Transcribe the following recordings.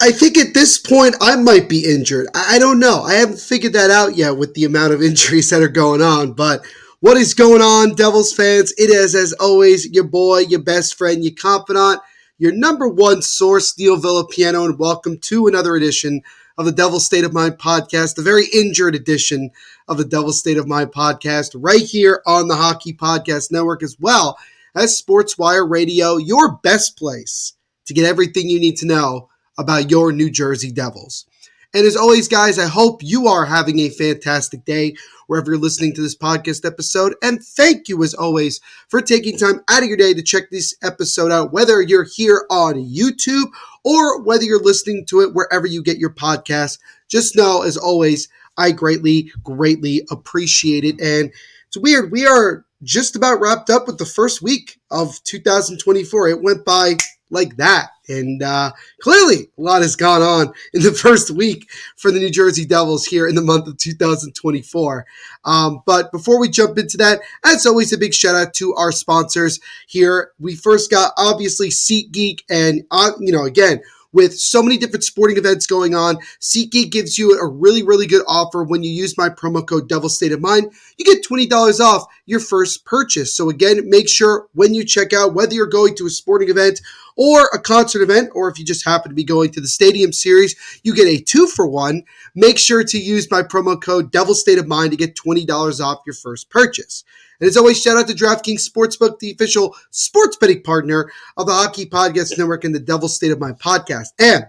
I think at this point I might be injured. I don't know. I haven't figured that out yet with the amount of injuries that are going on. But what is going on, Devils fans? It is, as always, your boy, your best friend, your confidant, your number one source, Neil Villapiano, and welcome to another edition of the Devil's State of Mind podcast, the very injured edition of the Devil's State of Mind podcast, right here on the Hockey Podcast Network, as well as SportsWire Radio, your best place to get everything you need to know about your New Jersey Devils. And as always, guys, I hope you are having a fantastic day wherever you're listening to this podcast episode. And thank you, as always, for taking time out of your day to check this episode out, whether you're here on YouTube or whether you're listening to it wherever you get your podcast. Just know, as always, I greatly, greatly appreciate it. And it's weird. We are just about wrapped up with the first week of 2024. It went by like that. And clearly, a lot has gone on in the first week for the New Jersey Devils here in the month of 2024. But before we jump into that, as always, a big shout out to our sponsors here. We first got, obviously, SeatGeek. And, again, with so many different sporting events going on, SeatGeek gives you a really, really good offer. When you use my promo code Devil's State of Mind, you get $20 off your first purchase. So again, make sure when you check out, whether you're going to a sporting event or a concert event, or if you just happen to be going to the Stadium Series, you get a 2-for-1. Make sure to use my promo code Devil's State of Mind to get $20 off your first purchase. And as always, shout out to DraftKings Sportsbook, the official sports betting partner of the Hockey Podcast Network and the Devil's State of Mind podcast. And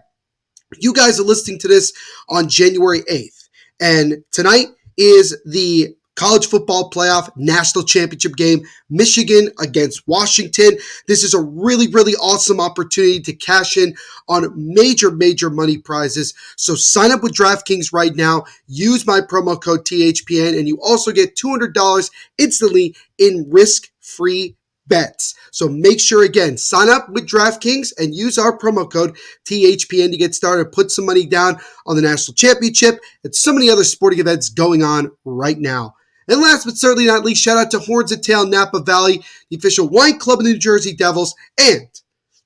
you guys are listening to this on January 8th. And tonight is the College Football Playoff National Championship game, Michigan against Washington. This is a really, really awesome opportunity to cash in on major, major money prizes. So sign up with DraftKings right now. Use my promo code THPN, and you also get $200 instantly in risk-free bets. So make sure, again, sign up with DraftKings and use our promo code THPN to get started. Put some money down on the National Championship and so many other sporting events going on right now. And last but certainly not least, shout out to Horns and Tail Napa Valley, the official wine club of the New Jersey Devils, and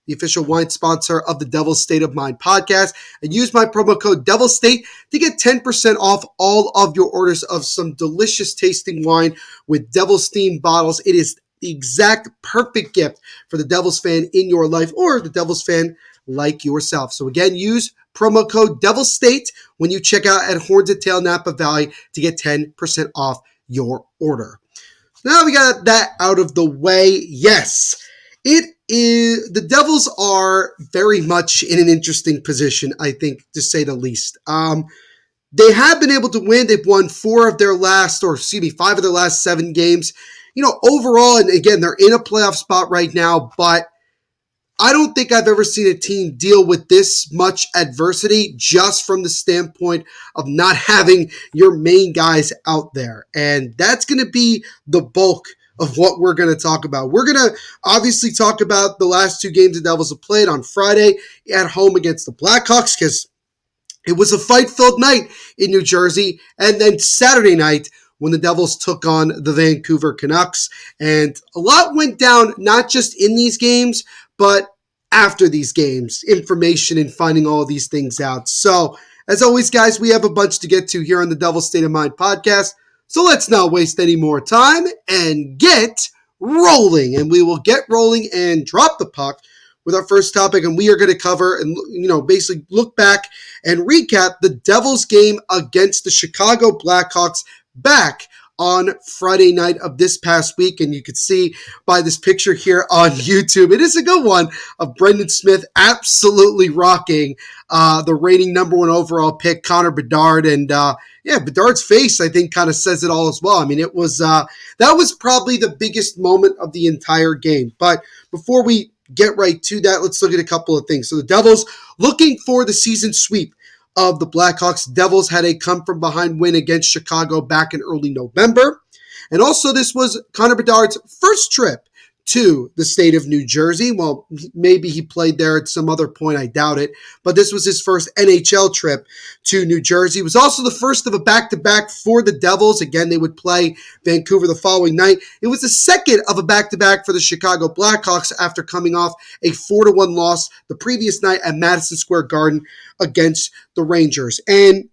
the official wine sponsor of the Devil's State of Mind podcast. And use my promo code Devil's State to get 10% off all of your orders of some delicious tasting wine with Devil's themed bottles. It is the exact perfect gift for the Devils fan in your life or the Devils fan like yourself. So again, use promo code Devil's State when you check out at Horns and Tail Napa Valley to get 10% off your order. Now we got that out of the way. Yes, it is. The Devils are very much in an interesting position, I think, to say the least. They have been able to win. They've won 5 of their last 7 games. Overall, and again, they're in a playoff spot right now, but I don't think I've ever seen a team deal with this much adversity just from the standpoint of not having your main guys out there. And that's going to be the bulk of what we're going to talk about. We're going to obviously talk about the last 2 games the Devils have played on Friday at home against the Blackhawks, because it was a fight-filled night in New Jersey. And then Saturday night, when the Devils took on the Vancouver Canucks. And a lot went down, not just in these games, but after these games, information and finding all of these things out. So, as always, guys, we have a bunch to get to here on the Devil's State of Mind podcast. So let's not waste any more time and get rolling. And we will get rolling and drop the puck with our first topic. And we are going to cover and, basically look back and recap the Devils game against the Chicago Blackhawks back on Friday night of this past week. And you can see by this picture here on YouTube, it is a good one of Brendan Smith absolutely rocking the reigning number 1 overall pick, Connor Bedard. And Bedard's face, I think, kind of says it all as well. I mean, it was that was probably the biggest moment of the entire game. But before we get right to that, let's look at a couple of things. So the Devils looking for the season sweep of the Blackhawks. Devils had a come-from-behind win against Chicago back in early November. And also, this was Connor Bedard's first trip to the state of New Jersey. Well, maybe he played there at some other point. I doubt it. But this was his first NHL trip to New Jersey. It was also the first of a back-to-back for the Devils. Again, they would play Vancouver the following night. It was the second of a back-to-back for the Chicago Blackhawks after coming off a 4-1 loss the previous night at Madison Square Garden against the Rangers. And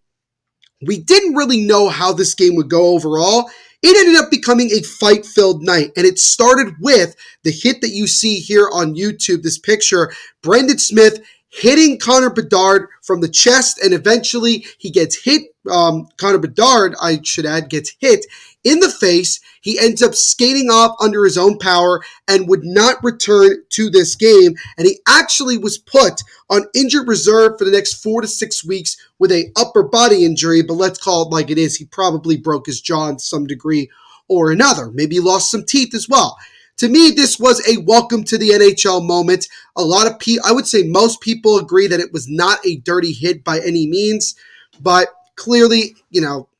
we didn't really know how this game would go overall. It ended up becoming a fight-filled night, and it started with the hit that you see here on YouTube, this picture, Brendan Smith hitting Connor Bedard from the chest, and eventually he gets hit, Connor Bedard, I should add, gets hit in the face. He ends up skating off under his own power and would not return to this game, and he actually was put on injured reserve for the next 4 to 6 weeks with a upper body injury, but let's call it like it is. He probably broke his jaw in some degree or another. Maybe he lost some teeth as well. To me, this was a welcome to the NHL moment. A lot of people, I would say most people agree that it was not a dirty hit by any means, but clearly,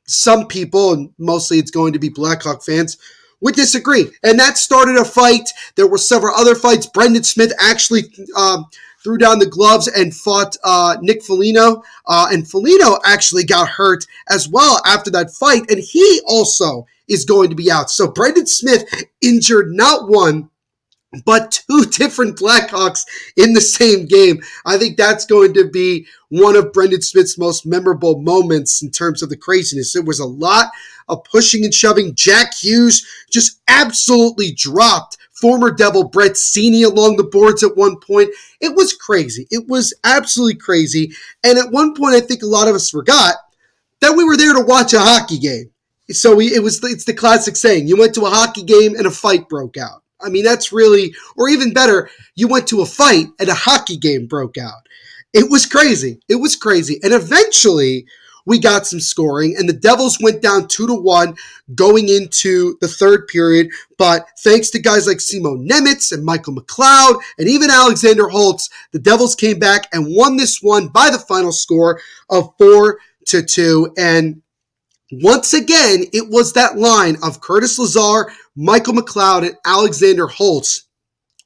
some people, and mostly it's going to be Blackhawk fans, would disagree. And that started a fight. There were several other fights. Brendan Smith actually threw down the gloves and fought Nick Foligno. And Foligno actually got hurt as well after that fight. And he also is going to be out. So Brendan Smith injured not one, but two different Blackhawks in the same game. I think that's going to be one of Brendan Smith's most memorable moments in terms of the craziness. It was a lot of pushing and shoving. Jack Hughes just absolutely dropped former Devil Brett Seney along the boards at one point. It was crazy. It was absolutely crazy. And at one point, I think a lot of us forgot that we were there to watch a hockey game. So it's the classic saying, you went to a hockey game and a fight broke out. I mean, that's really, or even better, you went to a fight and a hockey game broke out. It was crazy. It was crazy. And eventually, we got some scoring, and the Devils went down 2-1 going into the third period. But thanks to guys like Simon Nemec and Michael McLeod and even Alexander Holtz, the Devils came back and won this one by the final score of 4-2. And once again, it was that line of Curtis Lazar, Michael McLeod, and Alexander Holtz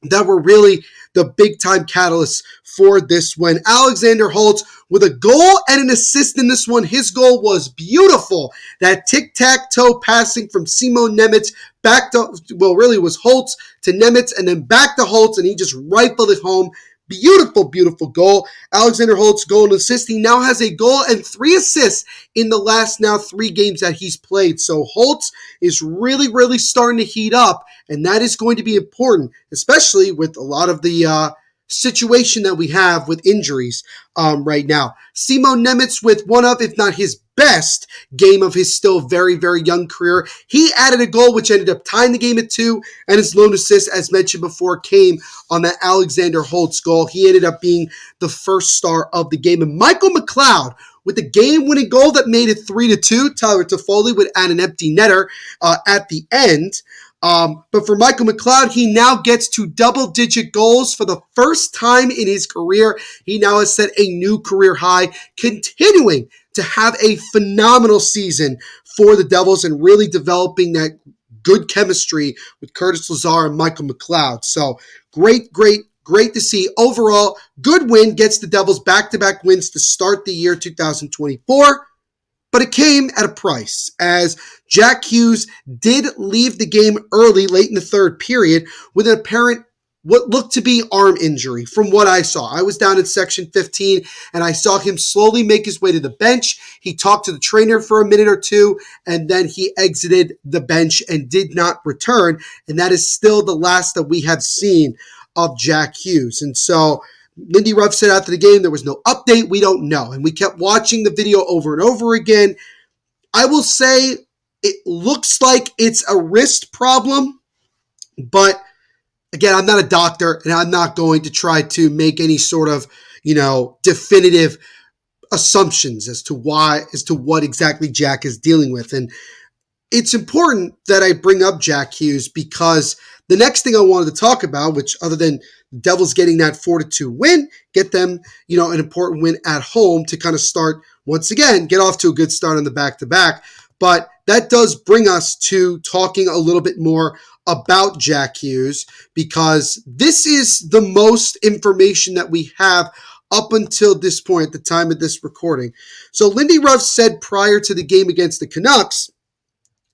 that were really the big-time catalysts for this win. Alexander Holtz with a goal and an assist in this one. His goal was beautiful. That tic-tac-toe passing from Simon Nemec back to, well, really was Holtz to Nemec and then back to Holtz, and he just rifled it home. Beautiful, beautiful goal. Alexander Holtz goal and assist. He now has a goal and 3 assists in the last now 3 games that he's played. So Holtz is really, really starting to heat up, and that is going to be important, especially with a lot of the situation that we have with injuries right now. Simon Nemec with one of, if not his best game of his still very, very young career. He added a goal which ended up tying the game at 2, and his lone assist, as mentioned before, came on that Alexander Holtz goal. He ended up being the first star of the game. And Michael McLeod with the game-winning goal that made it 3-2. Tyler Toffoli would add an empty netter at the end. But for Michael McLeod, he now gets to double-digit goals for the first time in his career. He now has set a new career high, continuing to have a phenomenal season for the Devils and really developing that good chemistry with Curtis Lazar and Michael McLeod. So great to see. Overall, good win gets the Devils back-to-back wins to start the year 2024. But it came at a price, as Jack Hughes did leave the game early, late in the third period, with an apparent, what looked to be arm injury from what I saw. I was down in section 15, and I saw him slowly make his way to the bench. He talked to the trainer for a minute or two, and then he exited the bench and did not return. And that is still the last that we have seen of Jack Hughes. And so Lindy Ruff said after the game there was no update. We don't know. And we kept watching the video over and over again. I will say it looks like it's a wrist problem, but again, I'm not a doctor, and I'm not going to try to make any sort of, definitive assumptions as to what exactly Jack is dealing with. And it's important that I bring up Jack Hughes because the next thing I wanted to talk about, which other than the Devils getting that 4-2 win, get them, an important win at home to kind of start, once again, get off to a good start on the back-to-back. But that does bring us to talking a little bit more about Jack Hughes because this is the most information that we have up until this point at the time of this recording. So Lindy Ruff said prior to the game against the Canucks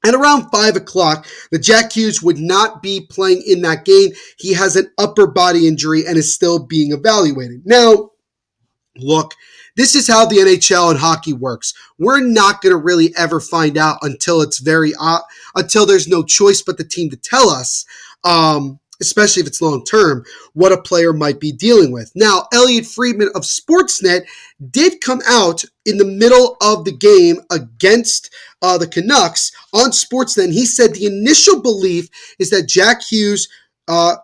at around 5 o'clock that Jack Hughes would not be playing in that game. He has an upper body injury and is still being evaluated. Now, look, this is how the NHL and hockey works. We're not going to really ever find out until it's until there's no choice but the team to tell us, especially if it's long term, what a player might be dealing with. Now, Elliot Friedman of Sportsnet did come out in the middle of the game against the Canucks on Sportsnet, and he said the initial belief is that Jack Hughes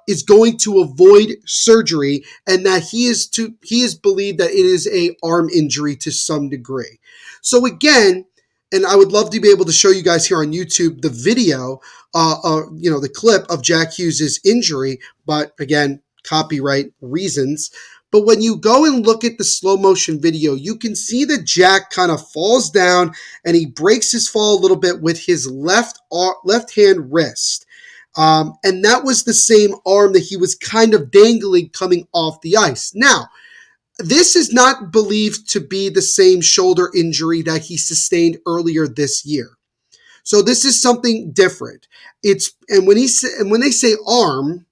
is going to avoid surgery, and that he is believed that it is a arm injury to some degree. So again, and I would love to be able to show you guys here on YouTube the video, the clip of Jack Hughes' injury, but again, copyright reasons. But when you go and look at the slow motion video, you can see that Jack kind of falls down and he breaks his fall a little bit with his left hand wrist. And that was the same arm that he was kind of dangling coming off the ice. Now, this is not believed to be the same shoulder injury that he sustained earlier this year. So this is something different. When they say arm,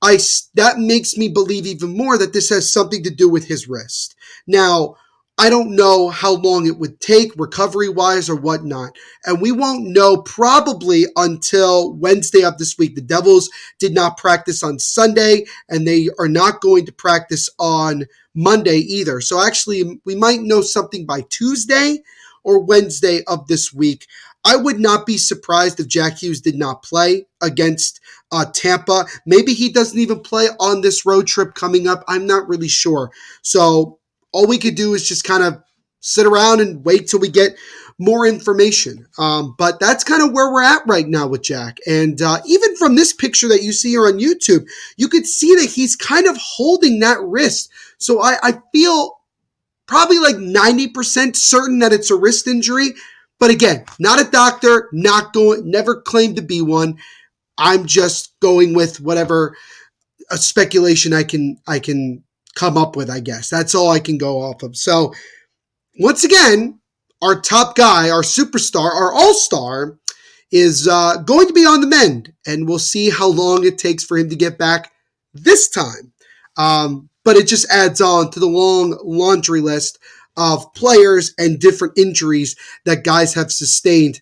that makes me believe even more that this has something to do with his wrist. Now, I don't know how long it would take recovery-wise or whatnot, and we won't know probably until Wednesday of this week. The Devils did not practice on Sunday, and they are not going to practice on Monday either. So actually, we might know something by Tuesday or Wednesday of this week. I would not be surprised if Jack Hughes did not play against Tampa. Maybe he doesn't even play on this road trip coming up. I'm not really sure. So all we could do is just kind of sit around and wait till we get more information. But that's kind of where we're at right now with Jack. And even from this picture that you see here on YouTube, you could see that he's kind of holding that wrist. So I feel probably like 90% certain that it's a wrist injury. But again, not a doctor, never claimed to be one. I'm just going with whatever speculation I can come up with, I guess. That's all I can go off of. So once again, our top guy, our superstar, our all-star is going to be on the mend, and we'll see how long it takes for him to get back this time. But it just adds on to the long laundry list of players and different injuries that guys have sustained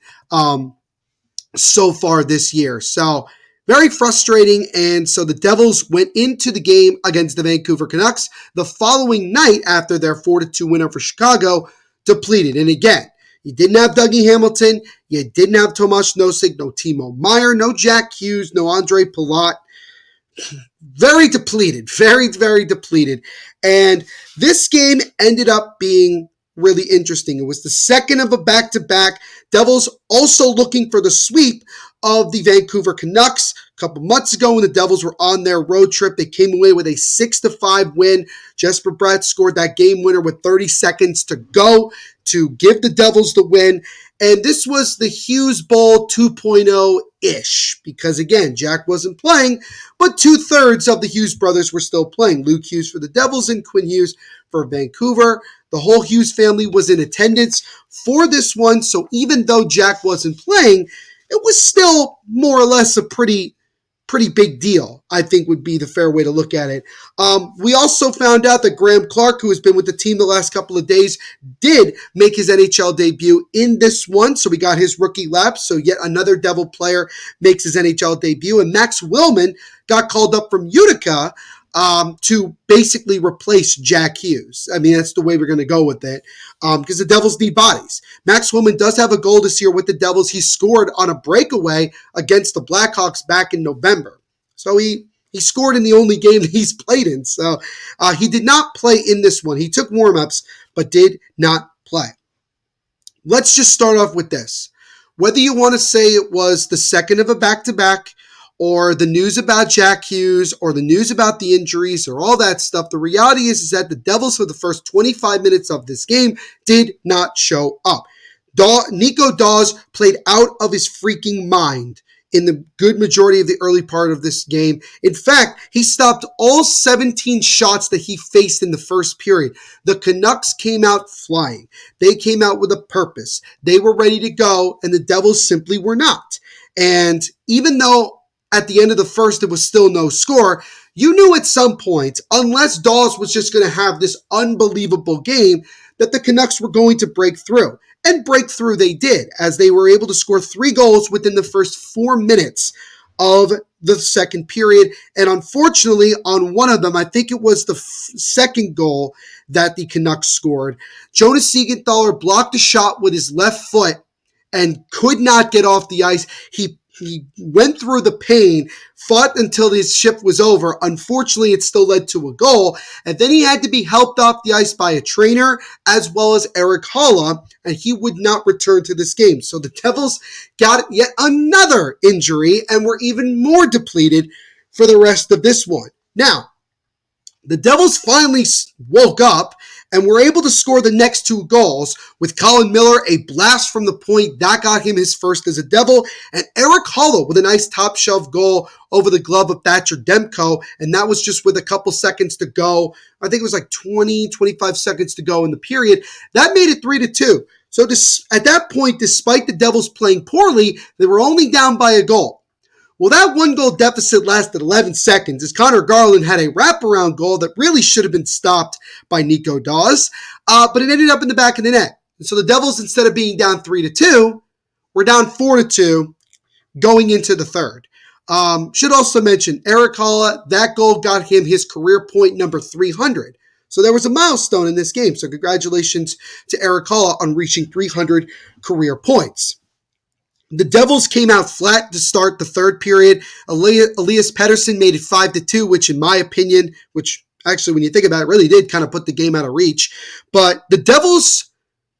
so far this year. So very frustrating. And so the Devils went into the game against the Vancouver Canucks the following night after their 4-2 win over Chicago, depleted. And again, you didn't have Dougie Hamilton. You didn't have Tomas Nosek, no Timo Meier, no Jack Hughes, no Andre Palat. Very depleted, very, very depleted. And this game ended up being really interesting. It was the second of a back-to-back. Devils also looking for the sweep of the Vancouver Canucks. A couple months ago when the Devils were on their road trip, they came away with a 6-5 win. Jesper Bratt scored that game winner with 30 seconds to go to give the Devils the win. And this was the Hughes Bowl 2.0-ish because, again, Jack wasn't playing, but 2/3 of the Hughes brothers were still playing. Luke Hughes for the Devils and Quinn Hughes for Vancouver. The whole Hughes family was in attendance for this one, so even though Jack wasn't playing, it was still more or less a pretty big deal, I think would be the fair way to look at it. We also found out that Graham Clark, who has been with the team the last couple of days, did make his NHL debut in this one. So we got his rookie lap. So yet another Devil player makes his NHL debut. And Max Willman got called up from Utica to basically replace Jack Hughes. I mean, that's the way we're going to go with it because the Devils need bodies. Max Willman does have a goal this year with the Devils. He scored on a breakaway against the Blackhawks back in November. So he scored in the only game that he's played in. So he did not play in this one. He took warm-ups, but did not play. Let's just start off with this. Whether you want to say it was the second of a back-to-back or the news about Jack Hughes, or the news about the injuries, or all that stuff, the reality is that the Devils for the first 25 minutes of this game did not show up. Nico Daws played out of his freaking mind in the good majority of the early part of this game. In fact, he stopped all 17 shots that he faced in the first period. The Canucks came out flying. They came out with a purpose. They were ready to go, and the Devils simply were not. And even though at the end of the first there was still no score, you knew at some point, unless Dawes was just going to have this unbelievable game, that the Canucks were going to break through. And break through they did, as they were able to score 3 goals within the first 4 minutes of the second period. And unfortunately, on one of them, I think it was the second goal that the Canucks scored, Jonas Siegenthaler blocked a shot with his left foot and could not get off the ice. He went through the pain, fought until his shift was over. Unfortunately, it still led to a goal. And then he had to be helped off the ice by a trainer as well as Erik Haula, and he would not return to this game. So the Devils got yet another injury and were even more depleted for the rest of this one. Now, the Devils finally woke up and were able to score the next 2 goals with Colin Miller, a blast from the point. That got him his first as a Devil. And Erik Haula with a nice top shelf goal over the glove of Thatcher Demko. And that was just with a couple seconds to go. I think it was like 25 seconds to go in the period. That made it 3-2. So at that point, despite the Devils playing poorly, they were only down by a goal. Well, that 1-goal deficit lasted 11 seconds as Connor Garland had a wraparound goal that really should have been stopped by Nico Dawes, but it ended up in the back of the net. And so the Devils, instead of being down 3-2, were down 4-2 going into the third. Should also mention, Erik Haula, that goal got him his career point number 300. So there was a milestone in this game. So congratulations to Erik Haula on reaching 300 career points. The Devils came out flat to start the third period. Elias Pettersson made it 5-2, which in my opinion, which actually when you think about it, really did kind of put the game out of reach. But the Devils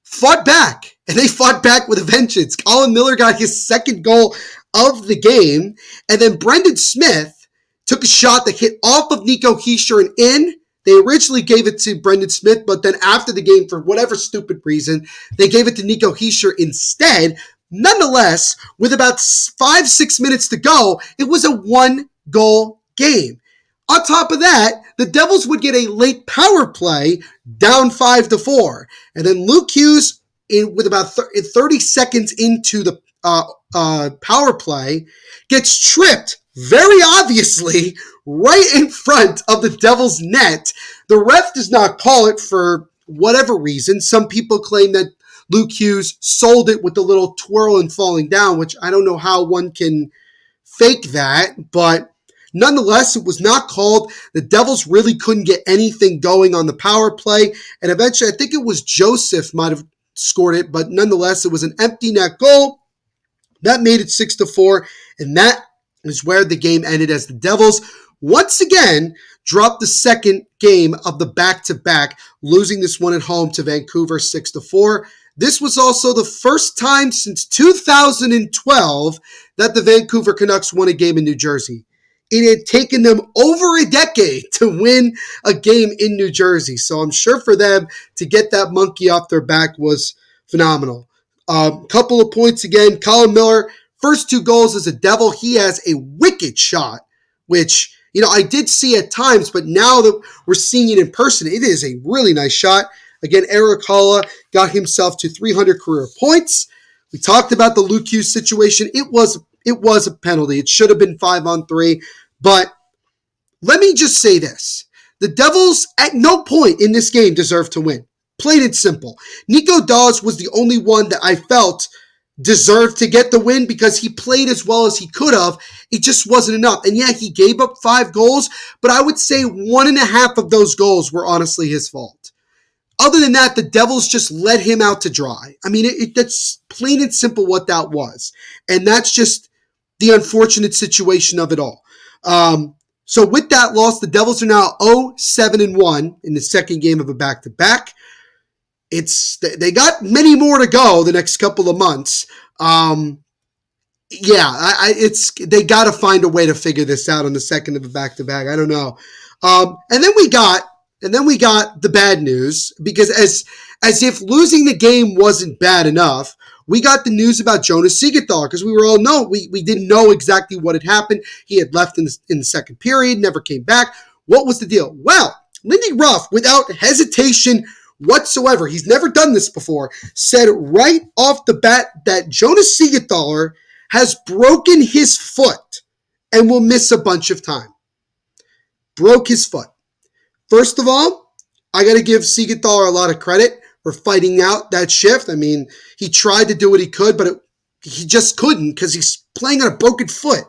fought back, and they fought back with a vengeance. Colin Miller got his second goal of the game, and then Brendan Smith took a shot that hit off of Nico Hischier and in. They originally gave it to Brendan Smith, but then after the game, for whatever stupid reason, they gave it to Nico Hischier instead. Nonetheless, with about 5-6 minutes to go, it was a 1-goal game. On top of that, the Devils would get a late power play down 5-4. And then Luke Hughes, with about 30 seconds into the power play, gets tripped, very obviously, right in front of the Devils' net. The ref does not call it for whatever reason. Some people claim that Luke Hughes sold it with the little twirl and falling down, which I don't know how one can fake that, but nonetheless, it was not called. The Devils really couldn't get anything going on the power play, and eventually, I think it was Joseph might have scored it, but nonetheless, it was an empty net goal. That made it 6-4, and that is where the game ended as the Devils once again dropped the second game of the back-to-back, losing this one at home to Vancouver 6-4. This was also the first time since 2012 that the Vancouver Canucks won a game in New Jersey. It had taken them over a decade to win a game in New Jersey. So I'm sure for them to get that monkey off their back was phenomenal. Couple of points again. Colin Miller, first 2 goals as a Devil. He has a wicked shot, which, I did see at times, but now that we're seeing it in person, it is a really nice shot. Again, Erik Haula got himself to 300 career points. We talked about the Luke Hughes situation. It was a penalty. It should have been 5-on-3. But let me just say this. The Devils at no point in this game deserved to win. Plain and simple. Nico Dawes was the only one that I felt deserved to get the win because he played as well as he could have. It just wasn't enough. And yeah, he gave up 5 goals, but I would say 1.5 of those goals were honestly his fault. Other than that, the Devils just let him out to dry. I mean, that's plain and simple what that was. And that's just the unfortunate situation of it all. So with that loss, the Devils are now 0-7-1 in the second game of a back-to-back. They got many more to go the next couple of months. They got to find a way to figure this out on the second of a back-to-back. I don't know. And then we got the bad news, because as if losing the game wasn't bad enough, we got the news about Jonas Siegenthaler because we didn't know exactly what had happened. He had left in the second period, never came back. What was the deal? Well, Lindy Ruff, without hesitation whatsoever, he's never done this before, said right off the bat that Jonas Siegenthaler has broken his foot and will miss a bunch of time. Broke his foot. First of all, I got to give Siegenthaler a lot of credit for fighting out that shift. I mean, he tried to do what he could, but he just couldn't because he's playing on a broken foot.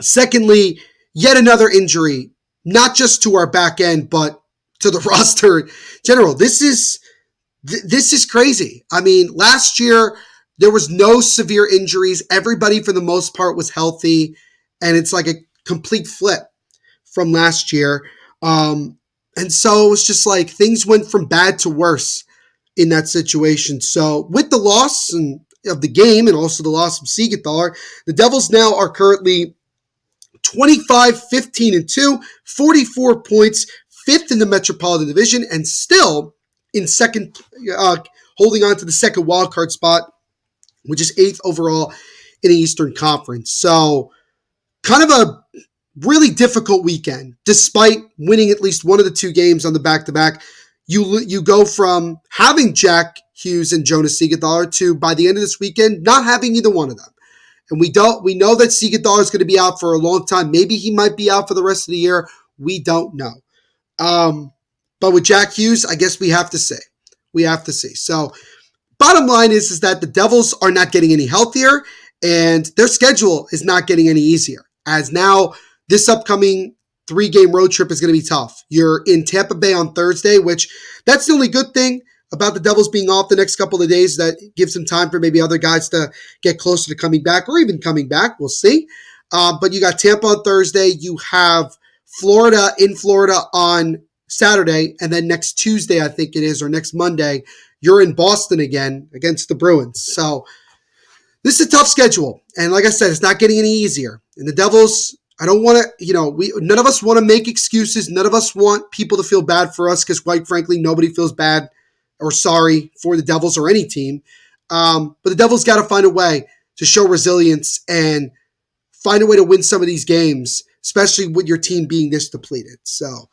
Secondly, yet another injury, not just to our back end, but to the roster in general. This is crazy. I mean, last year, there was no severe injuries. Everybody, for the most part, was healthy, and it's like a complete flip from last year. And so it was just like things went from bad to worse in that situation. So with the loss of the game and also the loss of Siegenthaler, the Devils now are currently 25-15-2, 44 points, fifth in the Metropolitan Division, and still in second, holding on to the second wildcard spot, which is eighth overall in the Eastern Conference. So kind of a really difficult weekend. Despite winning at least one of the two games on the back-to-back, you go from having Jack Hughes and Jonas Siegenthaler to, by the end of this weekend, not having either one of them. And we know that Siegenthaler is going to be out for a long time. Maybe he might be out for the rest of the year. We don't know. But with Jack Hughes, I guess we have to see. So bottom line is that the Devils are not getting any healthier, and their schedule is not getting any easier. As now, this upcoming 3-game road trip is going to be tough. You're in Tampa Bay on Thursday, which that's the only good thing about the Devils being off the next couple of days. That gives them time for maybe other guys to get closer to coming back or even coming back. We'll see. But you got Tampa on Thursday. You have Florida on Saturday. And then next Tuesday, I think it is, or next Monday, you're in Boston again against the Bruins. So this is a tough schedule. And like I said, it's not getting any easier. And the Devils, I don't want to, none of us want to make excuses. None of us want people to feel bad for us because, quite frankly, nobody feels bad or sorry for the Devils or any team. But the Devils got to find a way to show resilience and find a way to win some of these games, especially with your team being this depleted. So,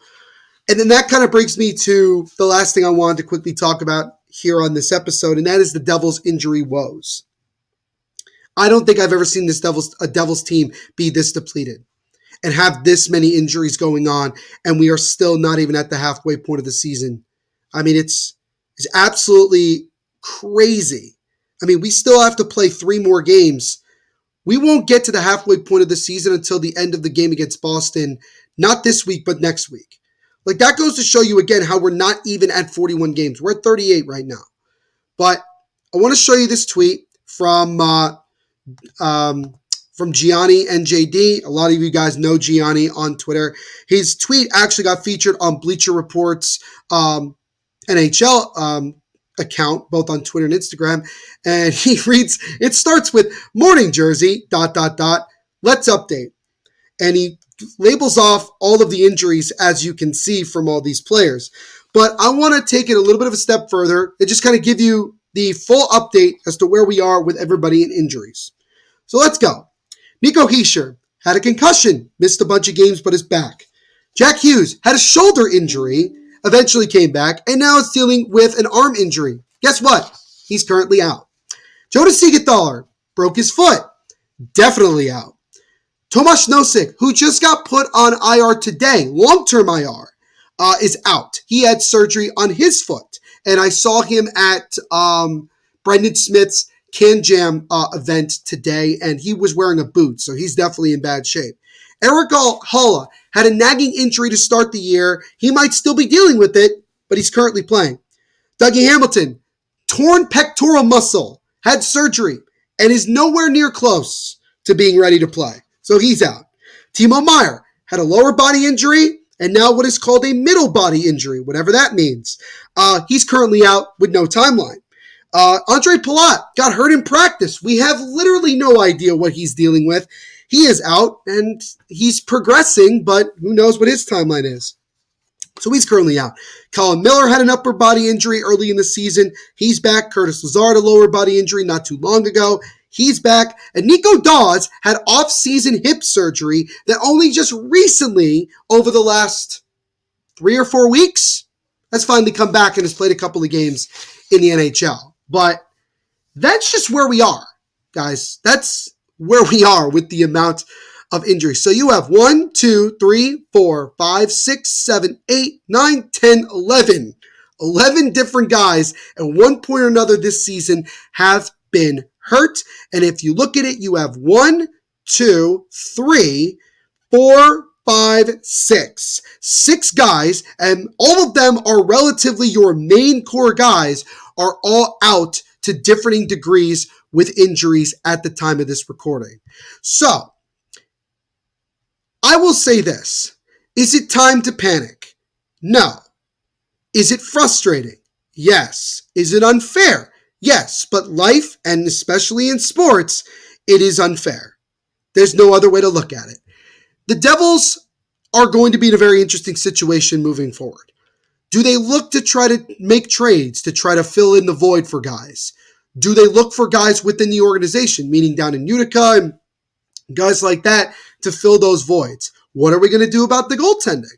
and then that kind of brings me to the last thing I wanted to quickly talk about here on this episode, and that is the Devils' injury woes. I don't think I've ever seen a Devils team be this depleted and have this many injuries going on, and we are still not even at the halfway point of the season. I mean, it's absolutely crazy. I mean, we still have to play 3 more games. We won't get to the halfway point of the season until the end of the game against Boston, not this week, but next week. Like, that goes to show you again how we're not even at 41 games. We're at 38 right now. But I want to show you this tweet from Gianni NJD. A lot of you guys know Gianni on Twitter. His tweet actually got featured on Bleacher Report's NHL account, both on Twitter and Instagram. And he reads, it starts with, "Morning, Jersey, ... Let's update." And he labels off all of the injuries, as you can see from all these players. But I want to take it a little bit of a step further and just kind of give you the full update as to where we are with everybody in injuries. So let's go. Nico Hischier had a concussion, missed a bunch of games, but is back. Jack Hughes had a shoulder injury, eventually came back, and now is dealing with an arm injury. Guess what? He's currently out. Jonas Siegenthaler broke his foot. Definitely out. Tomas Nosek, who just got put on IR today, long-term IR, is out. He had surgery on his foot, and I saw him at Brendan Smith's Can Jam event today, and he was wearing a boot, so he's definitely in bad shape. Eric Halla had a nagging injury to start the year. He might still be dealing with it, but he's currently playing. Dougie Hamilton, torn pectoral muscle, had surgery, and is nowhere near close to being ready to play. So he's out. Timo Meier had a lower body injury and now what is called a middle body injury, whatever that means. He's currently out with no timeline. Andre Palat got hurt in practice. We have literally no idea what he's dealing with. He is out and he's progressing, but who knows what his timeline is. So he's currently out. Colin Miller had an upper body injury early in the season. He's back. Curtis Lazard, a lower body injury not too long ago. He's back. And Nico Dawes had off-season hip surgery that only just recently, over the last 3 or 4 weeks, has finally come back and has played a couple of games in the NHL. But that's just where we are, guys. That's where we are with the amount of injuries. So you have 1, 2, 3, 4, 5, 6, 7, 8, 9, 10, 11. 11 different guys at one point or another this season have been hurt. And if you look at it, you have 1, 2, 3, 4, 5, 6. 6 guys, and all of them are relatively your main core guys, are all out to differing degrees with injuries at the time of this recording. So, I will say this. Is it time to panic? No. Is it frustrating? Yes. Is it unfair? Yes. But life, and especially in sports, it is unfair. There's no other way to look at it. The Devils are going to be in a very interesting situation moving forward. Do they look to try to make trades to try to fill in the void for guys? Do they look for guys within the organization, meaning down in Utica and guys like that, to fill those voids? What are we going to do about the goaltending?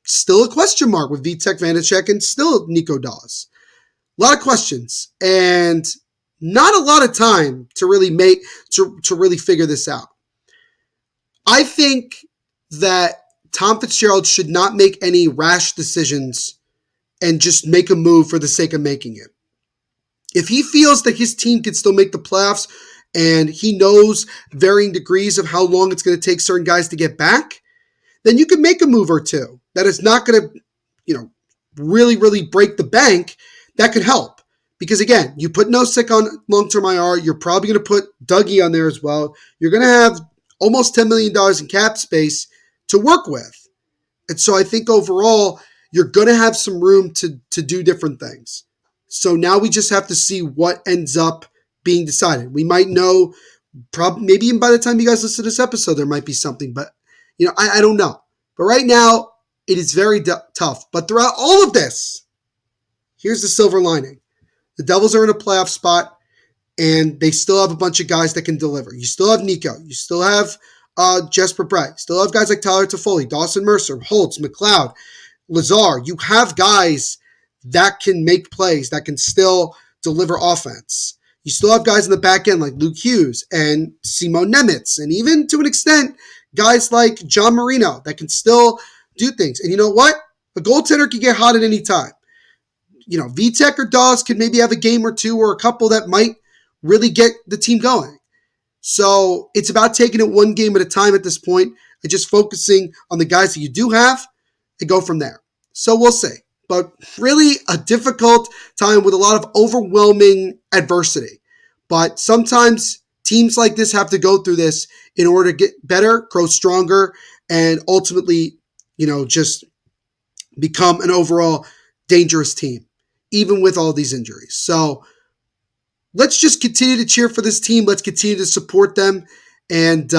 Still a question mark with Vitek Vanacek and still Nico Dawes. A lot of questions and not a lot of time to really really figure this out. I think that Tom Fitzgerald should not make any rash decisions and just make a move for the sake of making it. If he feels that his team can still make the playoffs and he knows varying degrees of how long it's going to take certain guys to get back, then you can make a move or two that is not going to, really, really break the bank. That could help. Because again, you put Nosek on long-term IR, you're probably going to put Dougie on there as well. You're going to have almost $10 million in cap space to work with. And so I think overall, you're going to have some room to do different things. So now we just have to see what ends up being decided. We might know, maybe even by the time you guys listen to this episode, there might be something. But, I don't know. But right now, it is very tough. But throughout all of this, here's the silver lining. The Devils are in a playoff spot, and they still have a bunch of guys that can deliver. You still have Nico. You still have Jesper Bratt. You still have guys like Tyler Toffoli, Dawson Mercer, Holtz, McLeod, Lazar. You have guys that can make plays, that can still deliver offense. You still have guys in the back end like Luke Hughes and Simon Nemitz, and even to an extent, guys like John Marino that can still do things. And you know what? A goaltender can get hot at any time. Vitek or Dawes could maybe have a game or two or a couple that might really get the team going. So it's about taking it one game at a time at this point and just focusing on the guys that you do have and go from there. So we'll see. But really a difficult time with a lot of overwhelming adversity. But sometimes teams like this have to go through this in order to get better, grow stronger, and ultimately, just become an overall dangerous team, even with all these injuries. So let's just continue to cheer for this team. Let's continue to support them. And,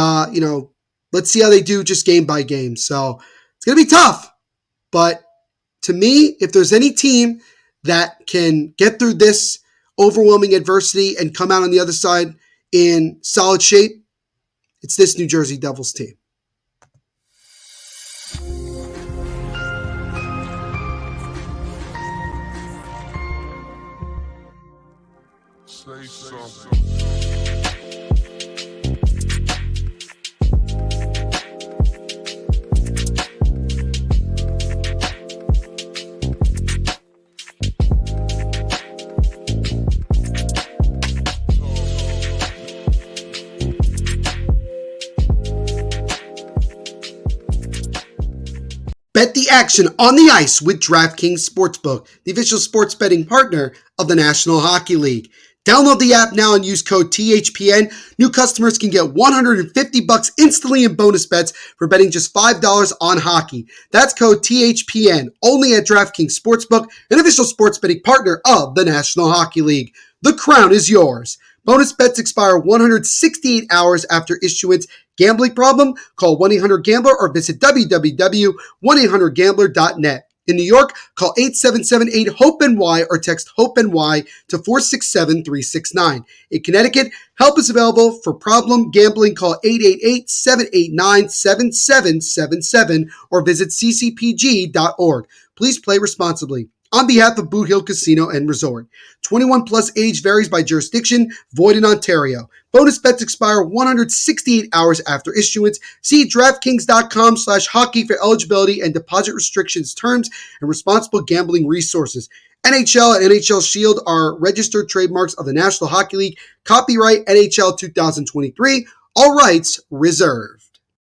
let's see how they do just game by game. So it's going to be tough. But to me, if there's any team that can get through this overwhelming adversity and come out on the other side in solid shape, it's this New Jersey Devils team. Say something. Bet the action on the ice with DraftKings Sportsbook, the official sports betting partner of the National Hockey League. Download the app now and use code THPN. New customers can get $150 instantly in bonus bets for betting just $5 on hockey. That's code THPN, only at DraftKings Sportsbook, an official sports betting partner of the National Hockey League. The crown is yours. Bonus bets expire 168 hours after issuance. Gambling problem? Call 1-800-GAMBLER or visit www.1800gambler.net. In New York, call 877-8-HOPE-NY or text HOPE-NY to 467-369. In Connecticut, help is available for problem gambling. Call 888-789-7777 or visit ccpg.org. Please play responsibly. On behalf of Boot Hill Casino and Resort, 21 plus age varies by jurisdiction, void in Ontario. Bonus bets expire 168 hours after issuance. See DraftKings.com/hockey for eligibility and deposit restrictions, terms, and responsible gambling resources. NHL and NHL Shield are registered trademarks of the National Hockey League. Copyright NHL 2023. All rights reserved.